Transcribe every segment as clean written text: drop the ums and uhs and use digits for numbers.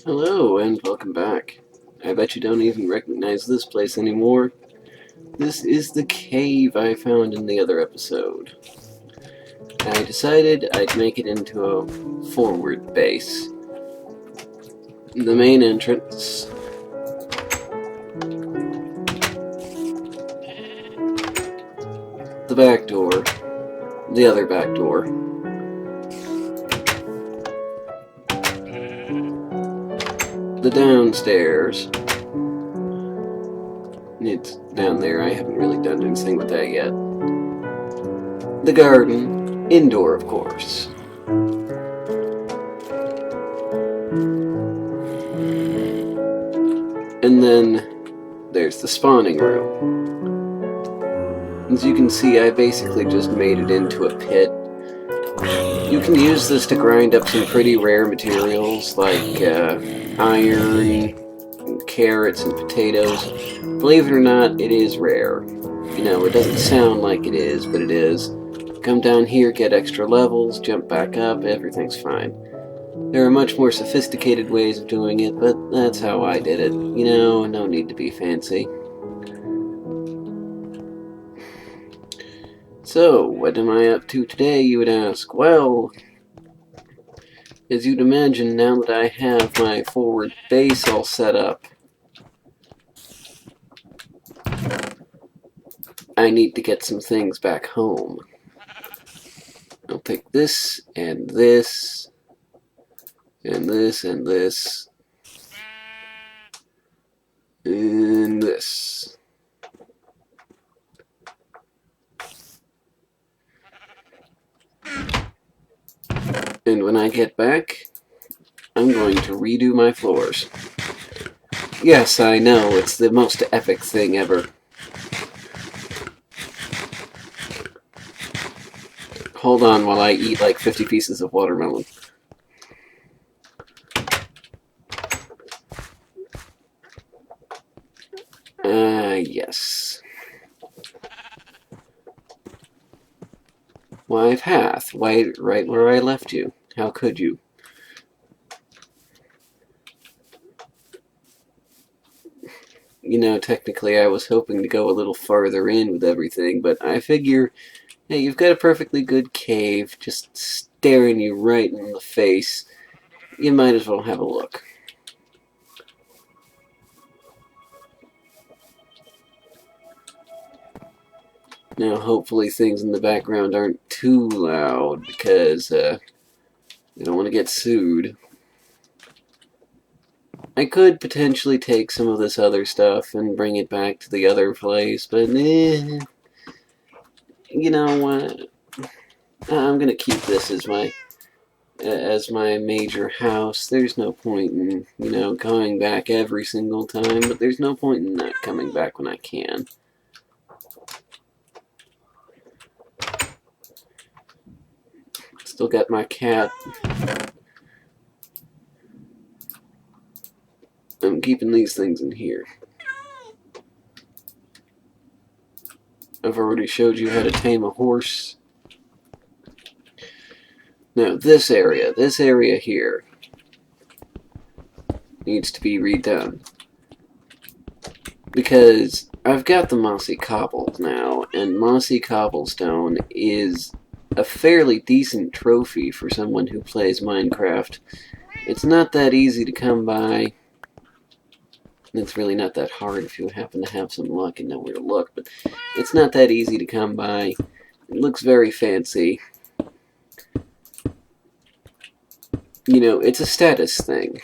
Hello and welcome back. I bet you don't even recognize this place anymore. This is the cave I found in the other episode. I decided I'd make it into a forward base. The main entrance, the back door, the other back door, the downstairs. It's down there, I haven't really done anything with that yet. The garden, indoor of course. And then there's the spawning room. As you can see, I basically just made it into a pit. You can use this to grind up some pretty rare materials like iron, and carrots, and potatoes. Believe it or not, it is rare. You know, it doesn't sound like it is, but it is. Come down here, get extra levels, jump back up, everything's fine. There are much more sophisticated ways of doing it, but that's how I did it. You know, no need to be fancy. So, what am I up to today, you would ask? Well, as you'd imagine, now that I have my forward base all set up, I need to get some things back home. I'll take this, and this, and this, and this, and this. And when I get back, I'm going to redo my floors. Yes, I know, it's the most epic thing ever. Hold on while I eat like 50 pieces of watermelon. Yes. Why, Path, right where I left you. How could you? You know, technically I was hoping to go a little farther in with everything, but I figure, hey, you've got a perfectly good cave just staring you right in the face. You might as well have a look. Now, hopefully things in the background aren't too loud, because I don't want to get sued. I could potentially take some of this other stuff and bring it back to the other place, but you know what? I'm gonna keep this as my major house. There's no point in, you know, going back every single time, but there's no point in not coming back when I can. Still got my cat. I'm keeping these things in here. I've already showed you how to tame a horse. Now, this area here, needs to be redone. Because I've got the mossy cobbles now, and mossy cobblestone is a fairly decent trophy for someone who plays Minecraft. It's not that easy to come by. It's really not that hard if you happen to have some luck and know where to look, but it's not that easy to come by. It looks very fancy. You know, it's a status thing.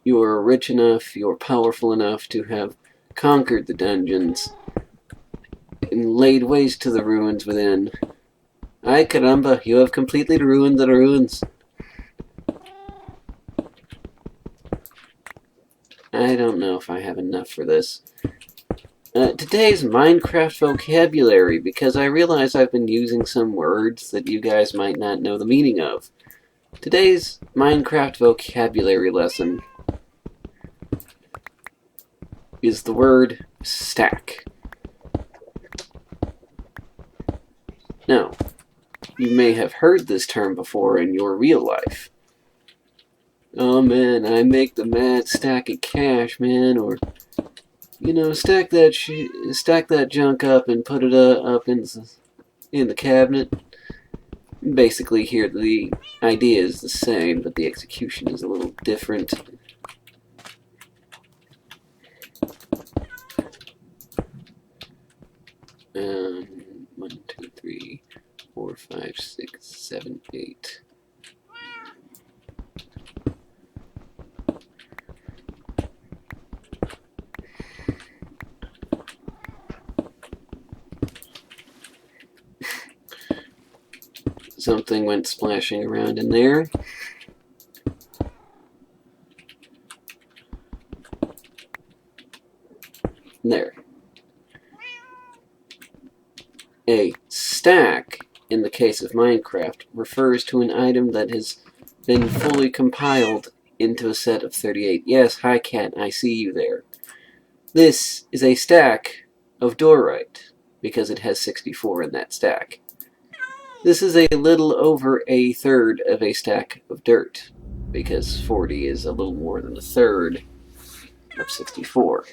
You're rich enough, you're powerful enough to have conquered the dungeons and laid waste to the ruins within. Ay caramba, you have completely ruined the ruins. I don't know if I have enough for this. Today's Minecraft vocabulary, because I realize I've been using some words that you guys might not know the meaning of. Today's Minecraft vocabulary lesson is the word stack. Now, you may have heard this term before in your real life. Oh man, I make the mad stack of cash, man, or you know, stack that junk up and put it up in the cabinet. Basically, here the idea is the same, but the execution is a little different. One, two, three, 4, 5, 6, 7, 8. Something went splashing around in there. There. A stack, in the case of Minecraft, refers to an item that has been fully compiled into a set of 38. Yes, hi cat, I see you there. This is a stack of dorite, because it has 64 in that stack. This is a little over a third of a stack of dirt, because 40 is a little more than a third of 64.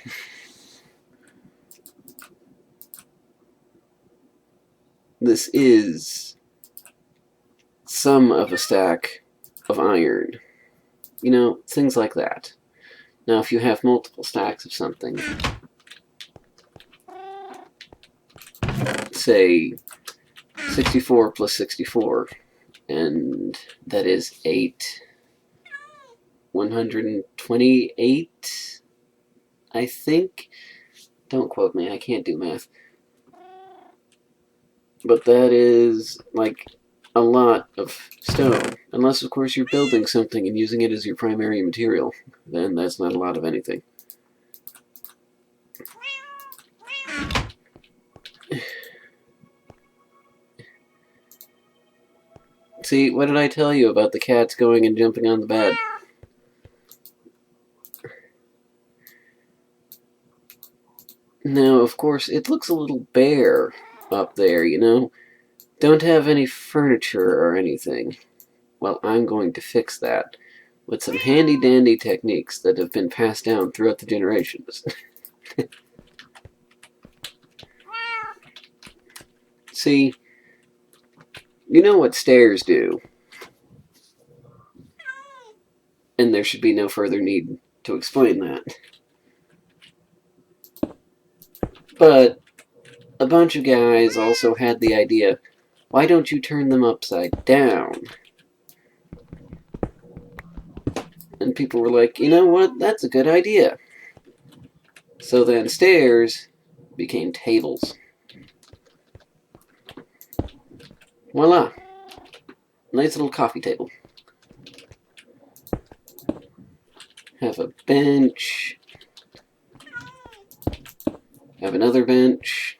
This is some of a stack of iron. You know, things like that. Now, if you have multiple stacks of something, say 64 plus 64, and that is 128, I think. Don't quote me, I can't do math. But that is, like, a lot of stone. Unless, of course, you're building something and using it as your primary material. Then that's not a lot of anything. See, what did I tell you about the cats going and jumping on the bed? Now, of course, it looks a little bare up there, you know? Don't have any furniture or anything. Well, I'm going to fix that with some handy-dandy techniques that have been passed down throughout the generations. See, you know what stairs do, and there should be no further need to explain that. But a bunch of guys also had the idea, why don't you turn them upside down? And people were like, you know what, that's a good idea. So then stairs became tables. Voila. Nice little coffee table. Have a bench. Have another bench.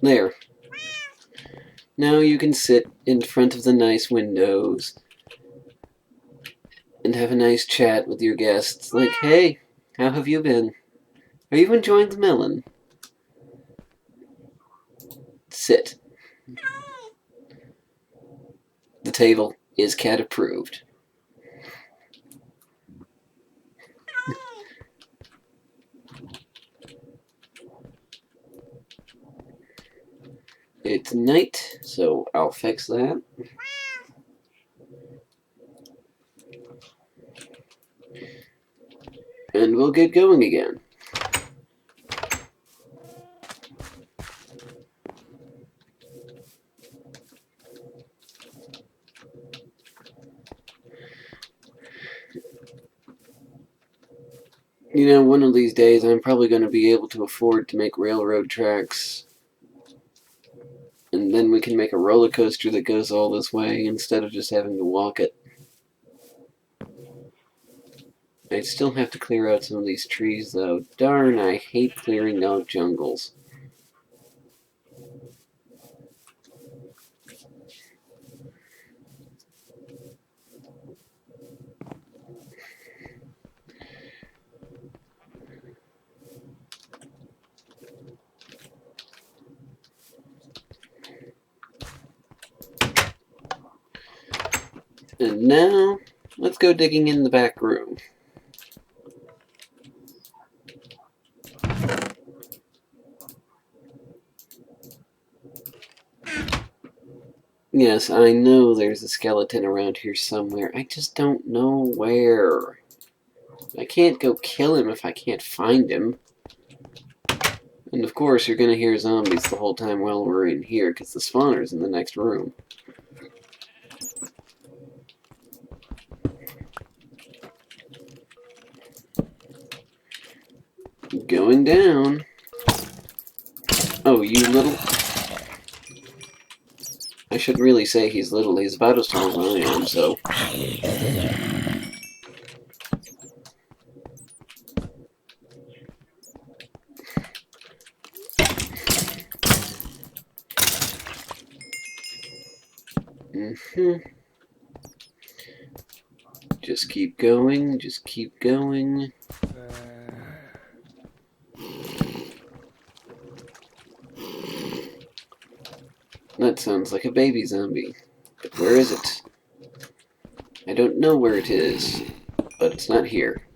There. Now you can sit in front of the nice windows and have a nice chat with your guests. Like, hey, how have you been? Are you enjoying the melon? Sit. The table is cat approved. It's night, so I'll fix that. And we'll get going again. You know, one of these days I'm probably going to be able to afford to make railroad tracks. And then we can make a roller coaster that goes all this way instead of just having to walk it. I'd still have to clear out some of these trees, though. Darn, I hate clearing out jungles. And now, let's go digging in the back room. Yes, I know there's a skeleton around here somewhere. I just don't know where. I can't go kill him if I can't find him. And of course, you're gonna hear zombies the whole time while we're in here, because the spawner's in the next room. Going down. Oh, you little... I should really say he's little. He's about as tall as I am, so... Just keep going, just keep going. That sounds like a baby zombie. But where is it? I don't know where it is, but it's not here.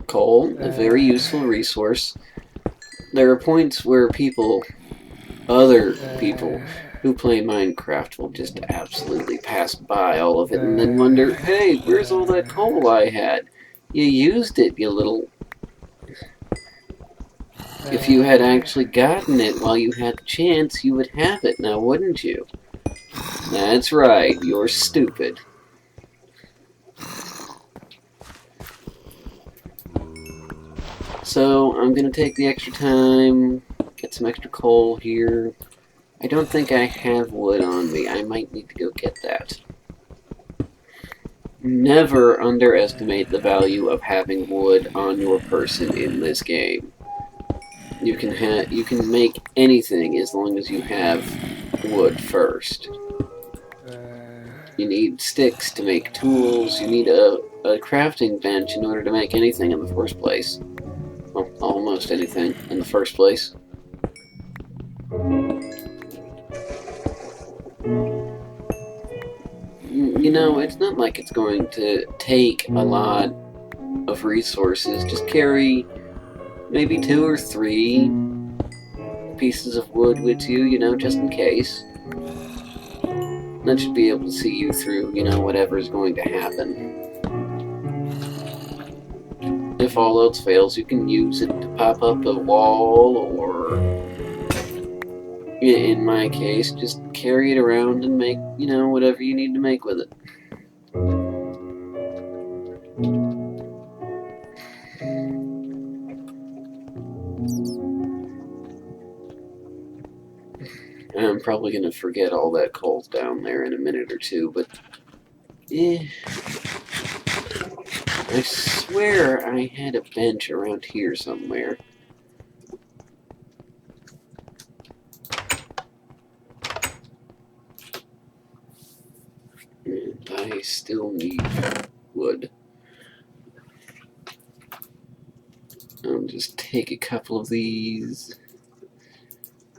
Coal, a very useful resource. There are points where other people who play Minecraft will just absolutely pass by all of it and then wonder, hey, where's all that coal I had? You used it, you little... If you had actually gotten it while you had the chance, you would have it now, wouldn't you? That's right, you're stupid. So, I'm gonna take the extra time, get some extra coal here. I don't think I have wood on me. I might need to go get that. Never underestimate the value of having wood on your person in this game. You can make anything as long as you have wood first. You need sticks to make tools. You need a crafting bench in order to make anything in the first place. Well, almost anything in the first place. You know, it's not like it's going to take a lot of resources. Just carry maybe 2 or 3 pieces of wood with you, you know, just in case. That should be able to see you through, you know, whatever's going to happen. If all else fails, you can use it to pop up a wall, or, in my case, just carry it around and make, you know, whatever you need to make with it. I'm probably going to forget all that coal's down there in a minute or two, but... I swear I had a bench around here somewhere. And I still need wood. I'll just take a couple of these.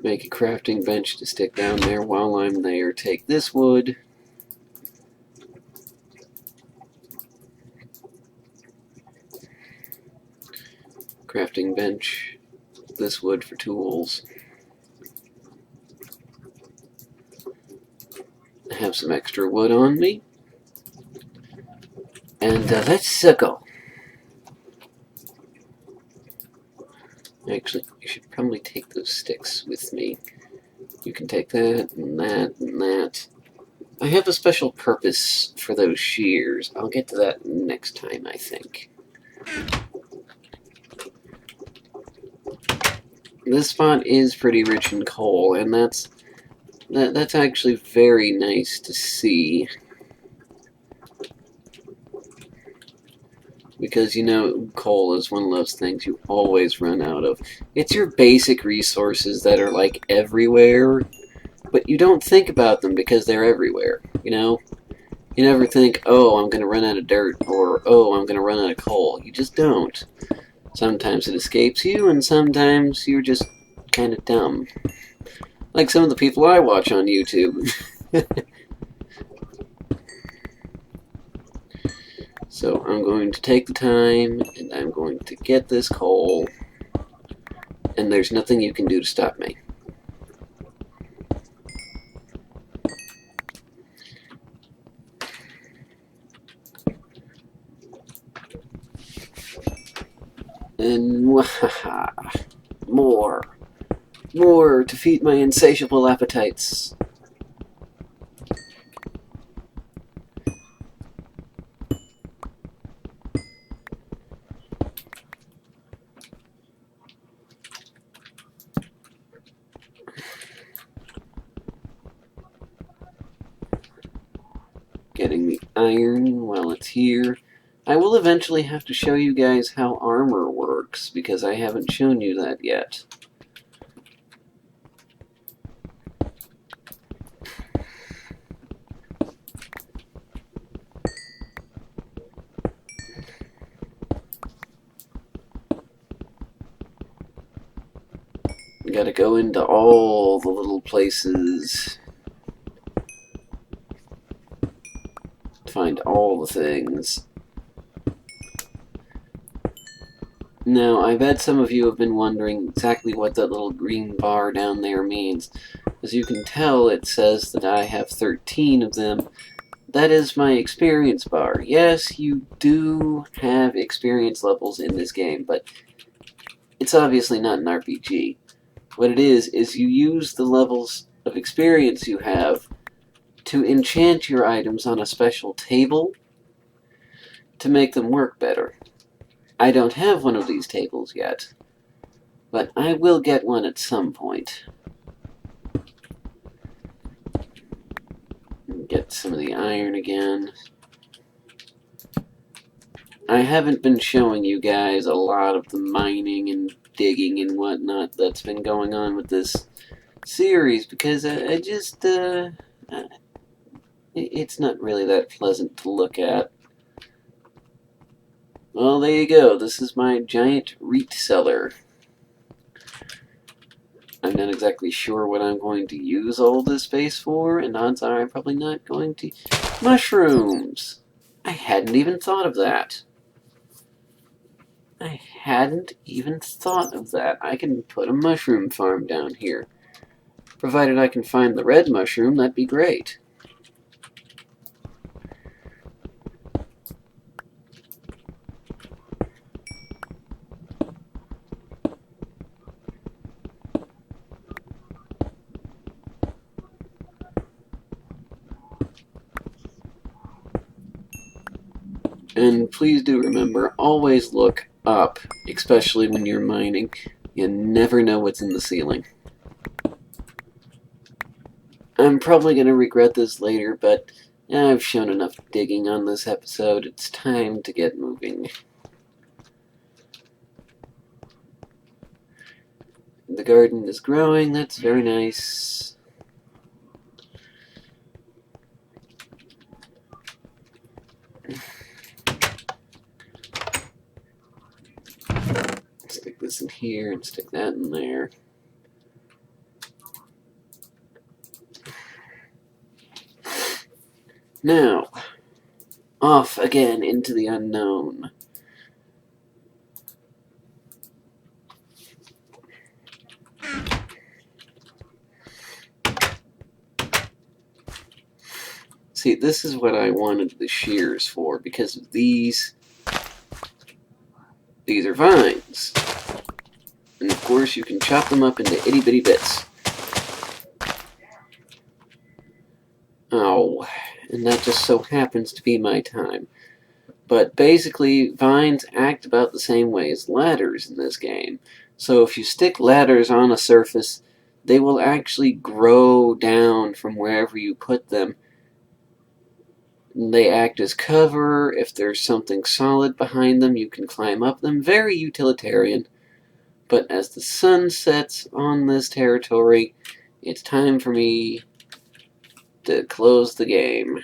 Make a crafting bench to stick down there while I'm there. Take this wood. Crafting bench. This wood for tools. I have some extra wood on me. And let's go. Actually, I should probably take those sticks with me. You can take that, and that, and that. I have a special purpose for those shears. I'll get to that next time, I think. This spot is pretty rich in coal, and that's actually very nice to see. Because, you know, coal is one of those things you always run out of. It's your basic resources that are, like, everywhere, but you don't think about them because they're everywhere, you know? You never think, oh, I'm going to run out of dirt, or, oh, I'm going to run out of coal. You just don't. Sometimes it escapes you, and sometimes you're just kind of dumb. Like some of the people I watch on YouTube. So I'm going to take the time, and I'm going to get this coal, and there's nothing you can do to stop me. And wahaha, more to feed my insatiable appetites. Getting the iron while it's here. I will eventually have to show you guys how armor works, because I haven't shown you that yet. Gotta go into all the little places to find all the things. Now, I bet some of you have been wondering exactly what that little green bar down there means. As you can tell, it says that I have 13 of them. That is my experience bar. Yes, you do have experience levels in this game, but it's obviously not an RPG. What it is you use the levels of experience you have to enchant your items on a special table to make them work better. I don't have one of these tables yet, but I will get one at some point. Get some of the iron again. I haven't been showing you guys a lot of the mining and digging and whatnot that's been going on with this series because it's not really that pleasant to look at. Well, there you go. This is my giant reet cellar. I'm not exactly sure what I'm going to use all this space for, and odds are I'm probably not going to... Mushrooms! I hadn't even thought of that. I hadn't even thought of that. I can put a mushroom farm down here. Provided I can find the red mushroom, that'd be great. And please do remember, always look up, especially when you're mining. You never know what's in the ceiling. I'm probably going to regret this later, but I've shown enough digging on this episode. It's time to get moving. The garden is growing. That's very nice. Stick this in here and stick that in there. Now, off again into the unknown. See, this is what I wanted the shears for, because of these are vines. And of course you can chop them up into itty-bitty bits. Oh, and that just so happens to be my time. But basically, vines act about the same way as ladders in this game. So if you stick ladders on a surface, they will actually grow down from wherever you put them. They act as cover. If there's something solid behind them, you can climb up them. Very utilitarian. But as the sun sets on this territory, it's time for me to close the game,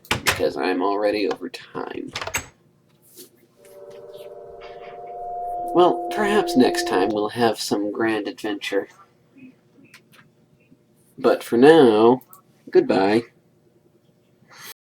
because I'm already over time. Well, perhaps next time we'll have some grand adventure. But for now, goodbye.